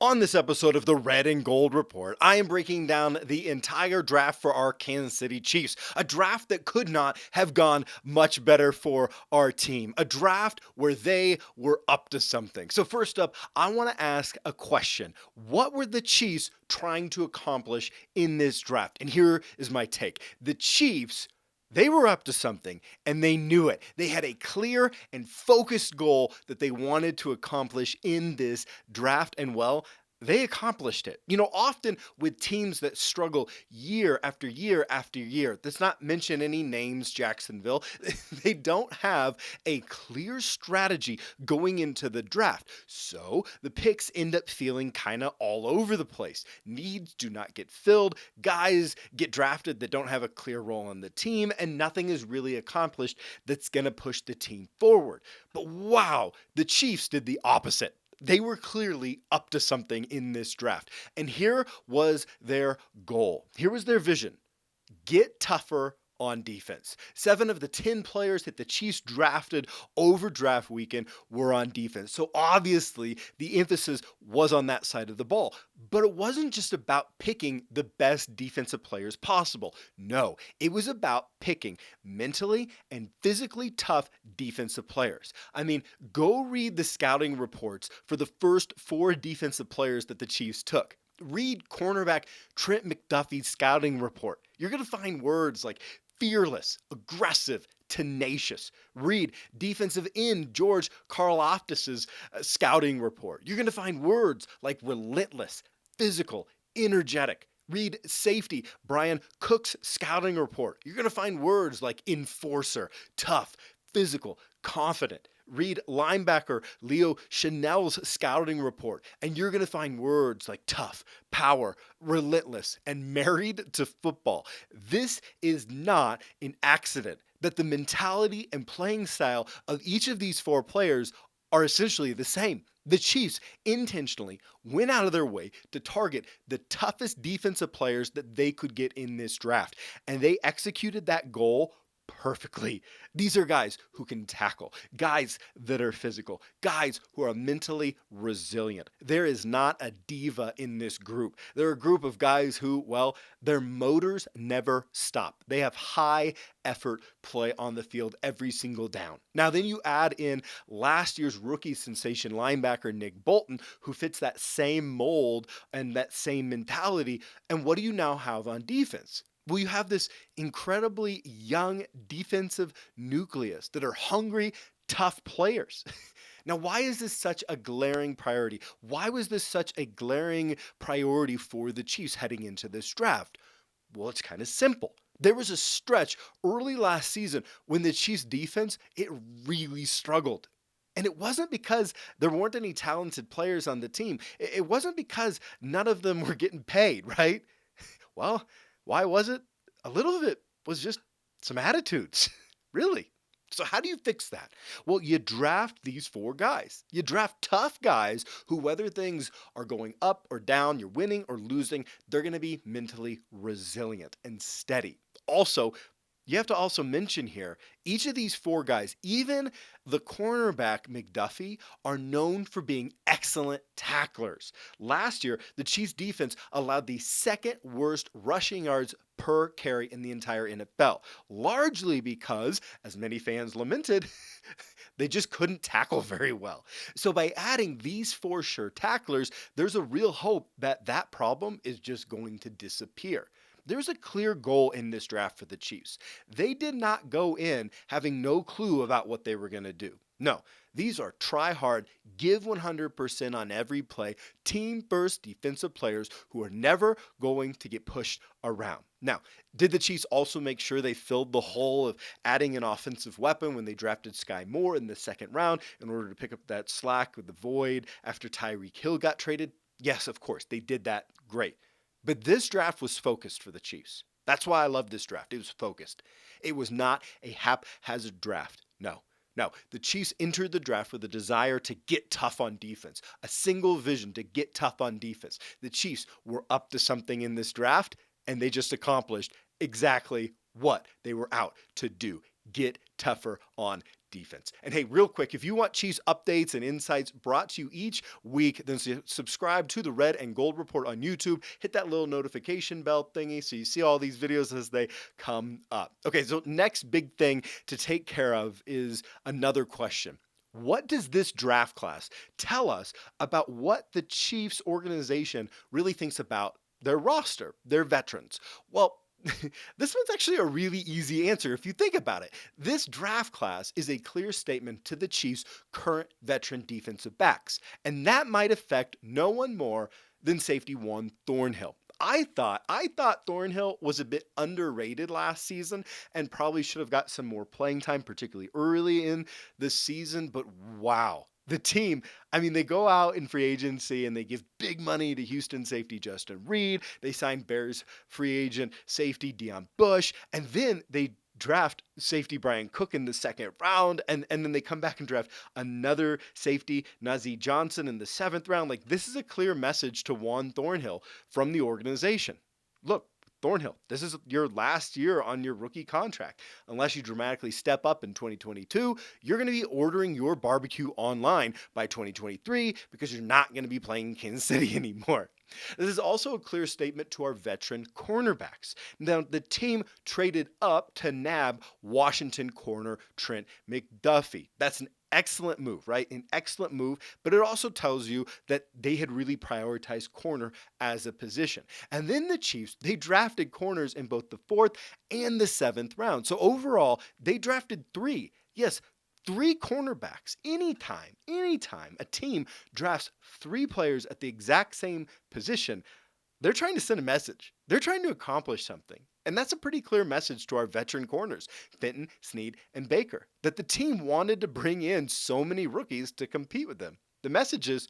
On this episode of the Red and Gold Report, I am breaking down the entire draft for our Kansas City Chiefs. A draft that could not have gone much better for our team. A draft where they were up to something. So first up, I want to ask a question. What were the Chiefs trying to accomplish in this draft? And here is my take. The Chiefs, they were up to something and they knew it. They had a clear and focused goal that they wanted to accomplish in this draft, and well, they accomplished it. Often with teams that struggle year after year after year, let's not mention any names, Jacksonville, they don't have a clear strategy going into the draft. So the picks end up feeling kind of all over the place. Needs do not get filled, guys get drafted that don't have a clear role on the team, and nothing is really accomplished that's going to push the team forward. But wow, the Chiefs did the opposite. They were clearly up to something in this draft. And here was their goal. Here was their vision. Get tougher on defense. 7 of the 10 players that the Chiefs drafted over draft weekend were on defense. So obviously the emphasis was on that side of the ball. But it wasn't just about picking the best defensive players possible. No, it was about picking mentally and physically tough defensive players. I mean, go read the scouting reports for the first 4 defensive players that the Chiefs took. Read cornerback Trent McDuffie's scouting report. You're going to find words like fearless, aggressive, tenacious. Read defensive end George Karloftis' scouting report. You're going to find words like relentless, physical, energetic. Read safety Brian Cook's scouting report. You're going to find words like enforcer, tough, physical, confident. Read linebacker Leo Chanel's scouting report, and you're going to find words like tough, power, relentless, and married to football. This is not an accident that the mentality and playing style of each of these 4 players are essentially the same. The Chiefs intentionally went out of their way to target the toughest defensive players that they could get in this draft, and they executed that goal perfectly. These are guys who can tackle, guys that are physical, guys who are mentally resilient. There is not a diva in this group. They're a group of guys who, well, their motors never stop. They have high effort play on the field every single down. Now, then you add in last year's rookie sensation linebacker Nick Bolton, who fits that same mold and that same mentality. And what do you now have on defense? Well, you have this incredibly young defensive nucleus that are hungry, tough players. Now, why is this such a glaring priority? Why was this such a glaring priority for the Chiefs heading into this draft? Well, it's kind of simple. There was a stretch early last season when the Chiefs defense, it really struggled. And it wasn't because there weren't any talented players on the team. It wasn't because none of them were getting paid, right? Well, why was it? A little of it was just some attitudes, really. So how do you fix that? Well, you draft these 4 guys. You draft tough guys who, whether things are going up or down, you're winning or losing, they're going to be mentally resilient and steady. Also, you have to also mention here, each of these 4 guys, even the cornerback McDuffie, are known for being excellent tacklers. Last year, the Chiefs defense allowed the 2nd worst rushing yards per carry in the entire NFL, largely because, as many fans lamented, they just couldn't tackle very well. So by adding these 4 sure tacklers, there's a real hope that that problem is just going to disappear. There's a clear goal in this draft for the Chiefs. They did not go in having no clue about what they were going to do. No, these are try hard, give 100% on every play, team first defensive players who are never going to get pushed around. Now, did the Chiefs also make sure they filled the hole of adding an offensive weapon when they drafted Sky Moore in the 2nd round in order to pick up that slack with the void after Tyreek Hill got traded? Yes, of course, they did that. Great. But this draft was focused for the Chiefs. That's why I love this draft. It was focused. It was not a haphazard draft. No. The Chiefs entered the draft with a desire to get tough on defense, a single vision to get tough on defense. The Chiefs were up to something in this draft, and they just accomplished exactly what they were out to do: get tougher on defense. And hey, real quick, if you want Chiefs updates and insights brought to you each week, then subscribe to the Red and Gold Report on YouTube. Hit that little notification bell thingy so you see all these videos as they come up. Okay, so next big thing to take care of is another question. What does this draft class tell us about what the Chiefs organization really thinks about their roster, their veterans? Well, this one's actually a really easy answer if you think about it. This draft class is a clear statement to the Chiefs' current veteran defensive backs, and that might affect no one more than safety Juan Thornhill. I thought Thornhill was a bit underrated last season and probably should have got some more playing time, particularly early in the season. But wow, the team, I mean, they go out in free agency and they give big money to Houston safety Justin Reed. They sign Bears free agent safety Deion Bush, and then they draft safety Brian Cook in the second round, and then they come back and draft another safety, Najee Johnson, in the seventh round. Like, this is a clear message to Juan Thornhill from the organization. Look, Thornhill, this is your last year on your rookie contract. Unless you dramatically step up in 2022, you're going to be ordering your barbecue online by 2023 because you're not going to be playing in Kansas City anymore. This is also a clear statement to our veteran cornerbacks. Now, the team traded up to nab Washington corner Trent McDuffie. That's an excellent move, right? An excellent move, but it also tells you that they had really prioritized corner as a position. And then the Chiefs, they drafted corners in both the fourth and the seventh round. So overall, they drafted three. Yes, three cornerbacks. Anytime a team drafts three players at the exact same position, they're trying to send a message. They're trying to accomplish something. And that's a pretty clear message to our veteran corners, Fenton, Snead, and Baker, that the team wanted to bring in so many rookies to compete with them. The message is,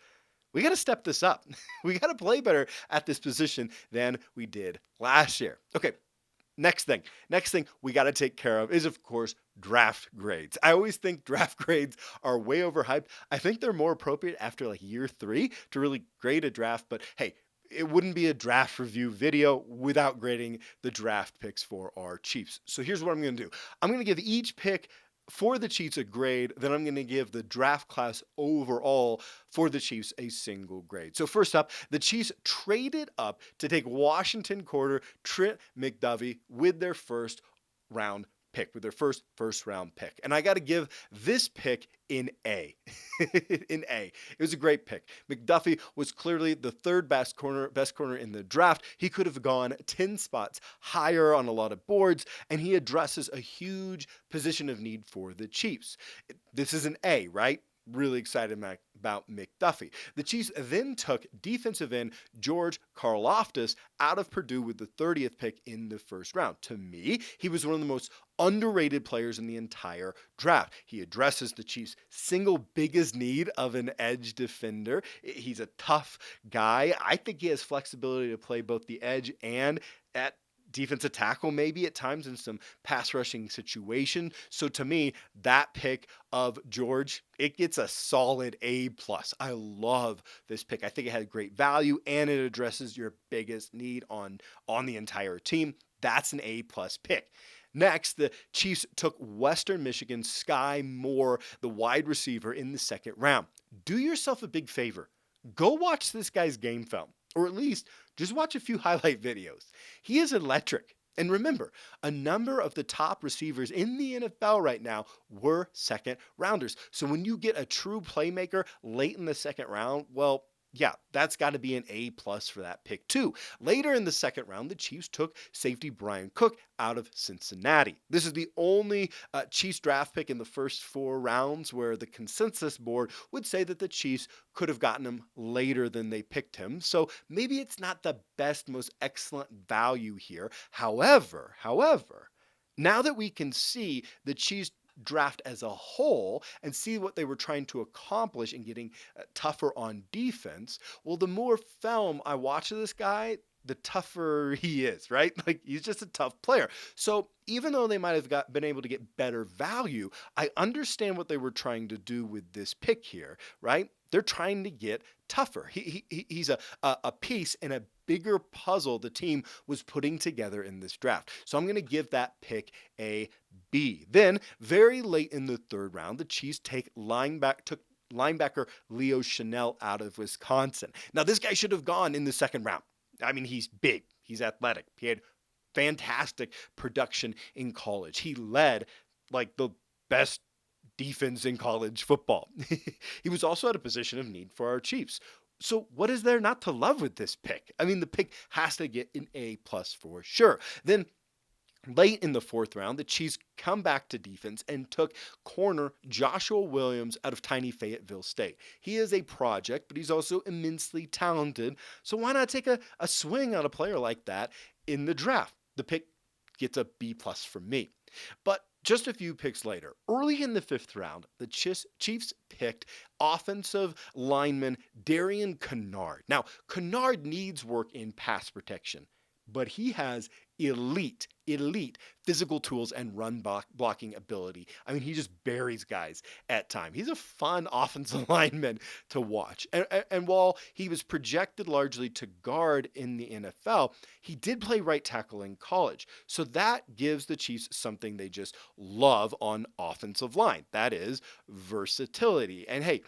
we got to step this up. We got to play better at this position than we did last year. Okay, next thing we got to take care of is, of course, draft grades. I always think draft grades are way overhyped. I think they're more appropriate after like year 3 to really grade a draft. But hey, it wouldn't be a draft review video without grading the draft picks for our Chiefs. So here's what I'm going to do. I'm going to give each pick for the Chiefs a grade, then I'm going to give the draft class overall for the Chiefs a single grade. So first up, the Chiefs traded up to take Washington corner Trent McDuffie with their first round pick, with their first round pick. And I got to give this pick in A. In A. It was a great pick. McDuffie was clearly the third best corner in the draft. He could have gone 10 spots higher on a lot of boards, and he addresses a huge position of need for the Chiefs. This is an A, right? Really excited about McDuffie. The Chiefs then took defensive end George Karloftis out of Purdue with the 30th pick in the first round. To me, he was one of the most underrated players in the entire draft. He addresses the Chiefs' single biggest need of an edge defender. He's a tough guy. I think he has flexibility to play both the edge and at defensive tackle maybe at times in some pass rushing situation. So to me, that pick of George, it gets a solid A+. I love this pick. I think it had great value and it addresses your biggest need on the entire team. That's an A+ pick. Next, the Chiefs took Western Michigan's Sky Moore, the wide receiver, in the second round. Do yourself a big favor. Go watch this guy's game film, or at least just watch a few highlight videos. He is electric. And remember, a number of the top receivers in the NFL right now were second rounders. So when you get a true playmaker late in the second round, well, yeah, that's got to be an A+ for that pick too. Later in the second round, the Chiefs took safety Brian Cook out of Cincinnati. This is the only Chiefs draft pick in the first 4 rounds where the consensus board would say that the Chiefs could have gotten him later than they picked him. So maybe it's not the best, most excellent value here. However, now that we can see the Chiefs draft as a whole and see what they were trying to accomplish in getting tougher on defense, well, the more film I watch of this guy, the tougher he is, right? Like he's just a tough player. So even though they might have been able to get better value, I understand what they were trying to do with this pick here, right? They're trying to get tougher. He's a piece in a bigger puzzle the team was putting together in this draft. So I'm going to give that pick a B. Then, very late in the third round, the Chiefs took linebacker Leo Chanel out of Wisconsin. Now, this guy should have gone in the second round. I mean, he's big, he's athletic, he had fantastic production in college. He led like the best defense in college football. He was also at a position of need for our Chiefs. So what is there not to love with this pick? I mean, the pick has to get an A plus for sure. Then late in the fourth round, the Chiefs come back to defense and took corner Joshua Williams out of tiny Fayetteville State. He is a project, but he's also immensely talented. So why not take a swing on a player like that in the draft? The pick gets a B plus from me. But just a few picks later, early in the fifth round, the Chiefs picked offensive lineman Darian Canard. Now, Canard needs work in pass protection, but he has elite physical tools and run blocking ability. I mean, he just buries guys at time. He's a fun offensive lineman to watch. And while he was projected largely to guard in the NFL, he did play right tackle in college. So that gives the Chiefs something they just love on offensive line. That is versatility. And hey,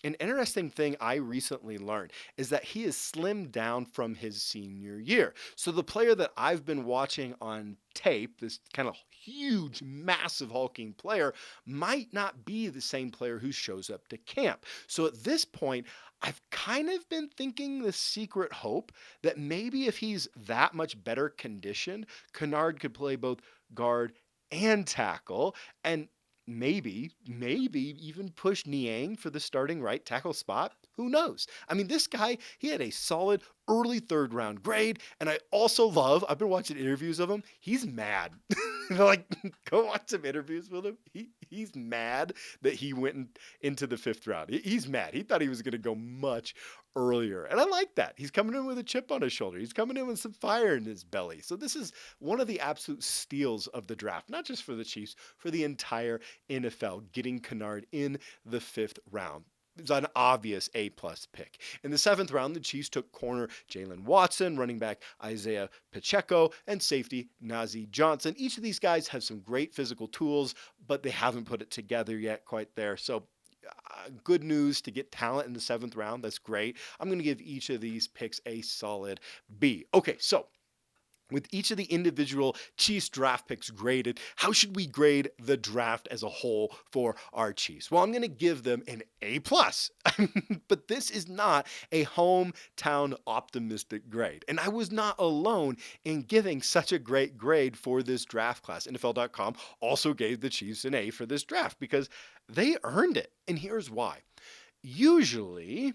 an interesting thing I recently learned is that he has slimmed down from his senior year. So the player that I've been watching on tape, this kind of huge, massive hulking player, might not be the same player who shows up to camp. So at this point, I've kind of been thinking the secret hope that maybe if he's that much better conditioned, Kennard could play both guard and tackle, and maybe even push Niang for the starting right tackle spot. Who knows? I mean, this guy, he had a solid early third round grade. And I also I've been watching interviews of him. He's mad. Like, go watch some interviews with him. He's mad that he went into the fifth round. He's mad. He thought he was going to go much earlier. And I like that. He's coming in with a chip on his shoulder. He's coming in with some fire in his belly. So this is one of the absolute steals of the draft, not just for the Chiefs, for the entire NFL, getting Canard in the fifth round. It's an obvious A-plus pick. In the seventh round, the Chiefs took corner Jalen Watson, running back Isaiah Pacheco, and safety Nazeeh Johnson. Each of these guys have some great physical tools, but they haven't put it together yet quite there. So good news to get talent in the seventh round. That's great. I'm going to give each of these picks a solid B. Okay, so with each of the individual Chiefs draft picks graded, how should we grade the draft as a whole for our Chiefs? Well, I'm going to give them an A+. But this is not a hometown optimistic grade. And I was not alone in giving such a great grade for this draft class. NFL.com also gave the Chiefs an A for this draft because they earned it. And here's why. Usually,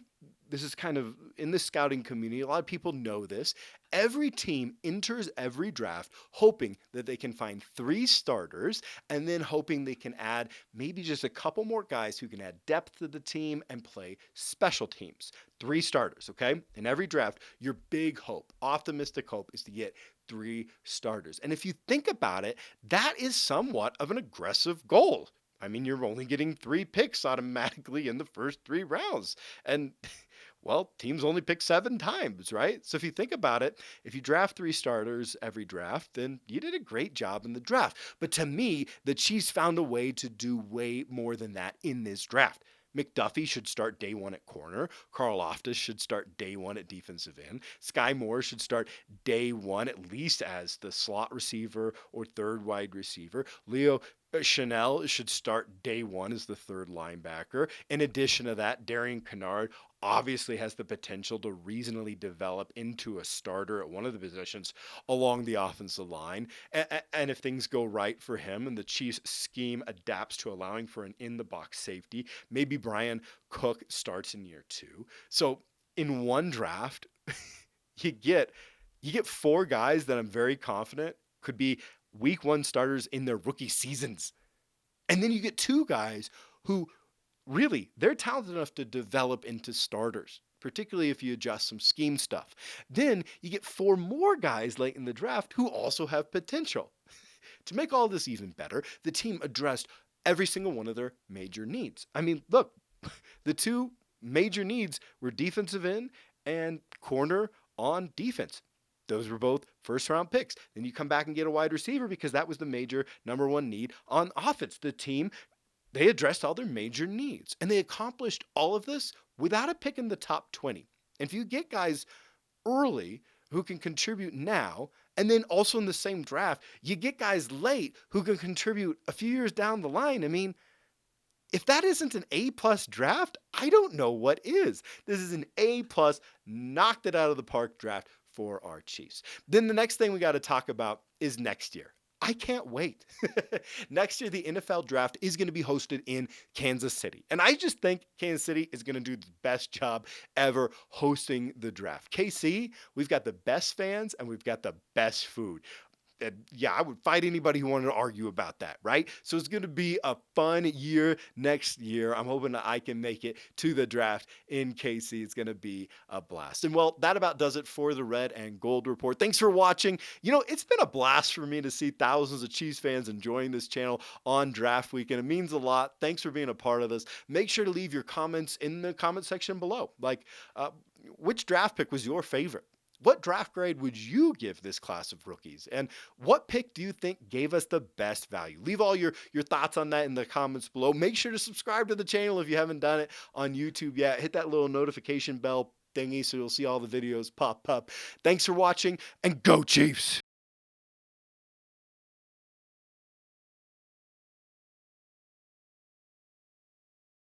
this is kind of in the scouting community, a lot of people know this. Every team enters every draft hoping that they can find 3 starters and then hoping they can add maybe just a couple more guys who can add depth to the team and play special teams. 3 starters, okay? In every draft, your big hope, optimistic hope, is to get 3 starters. And if you think about it, that is somewhat of an aggressive goal. I mean, you're only getting 3 picks automatically in the first 3 rounds. And well, teams only pick 7 times, right? So if you think about it, if you draft 3 starters every draft, then you did a great job in the draft. But to me, the Chiefs found a way to do way more than that in this draft. McDuffie should start day 1 at corner. Karloftis should start day 1 at defensive end. Sky Moore should start day 1 at least as the slot receiver or third wide receiver. Leo Chanel should start day 1 as the third linebacker. In addition to that, Darian Canard obviously has the potential to reasonably develop into a starter at one of the positions along the offensive line. And if things go right for him and the Chiefs scheme adapts to allowing for an in-the-box safety, maybe Brian Cook starts in year 2. So in one draft, you get 4 guys that I'm very confident could be week 1 starters in their rookie seasons. And then you get 2 guys who really, they're talented enough to develop into starters. particularly if you adjust some scheme stuff. Then you get four more guys late in the draft who also have potential. To make all this even better, the team addressed every single one of their major needs. I mean, look, the two major needs were defensive end and corner on defense. Those were both first round picks. Then you come back and get a wide receiver because that was the major number one need on offense. The team, they addressed all their major needs and they accomplished all of this without a pick in the top 20. And if you get guys early who can contribute now, and then also in the same draft, you get guys late who can contribute a few years down the line. I mean, if that isn't an A plus draft, I don't know what is. This is an A plus, knocked it out of the park draft for our Chiefs. Then the next thing we got to talk about is next year. I can't wait. Next year, the NFL draft is going to be hosted in Kansas City. And I just think Kansas City is going to do the best job ever hosting the draft. KC, we've got the best fans and we've got the best food. Yeah, I would fight anybody who wanted to argue about that, right? So it's going to be a fun year next year. I'm hoping that I can make it to the draft in KC. It's going to be a blast. And well, that about does it for the Red and Gold Report. Thanks for watching. You know, it's been a blast for me to see thousands of Chiefs fans enjoying this channel on draft weekend. It means a lot. Thanks for being a part of this. Make sure to leave your comments in the comment section below. Like, which draft pick was your favorite? What draft grade would you give this class of rookies? And what pick do you think gave us the best value? Leave all your thoughts on that in the comments below. Make sure to subscribe to the channel if you haven't done it on YouTube yet. Hit that little notification bell thingy so you'll see all the videos pop up. Thanks for watching and go Chiefs!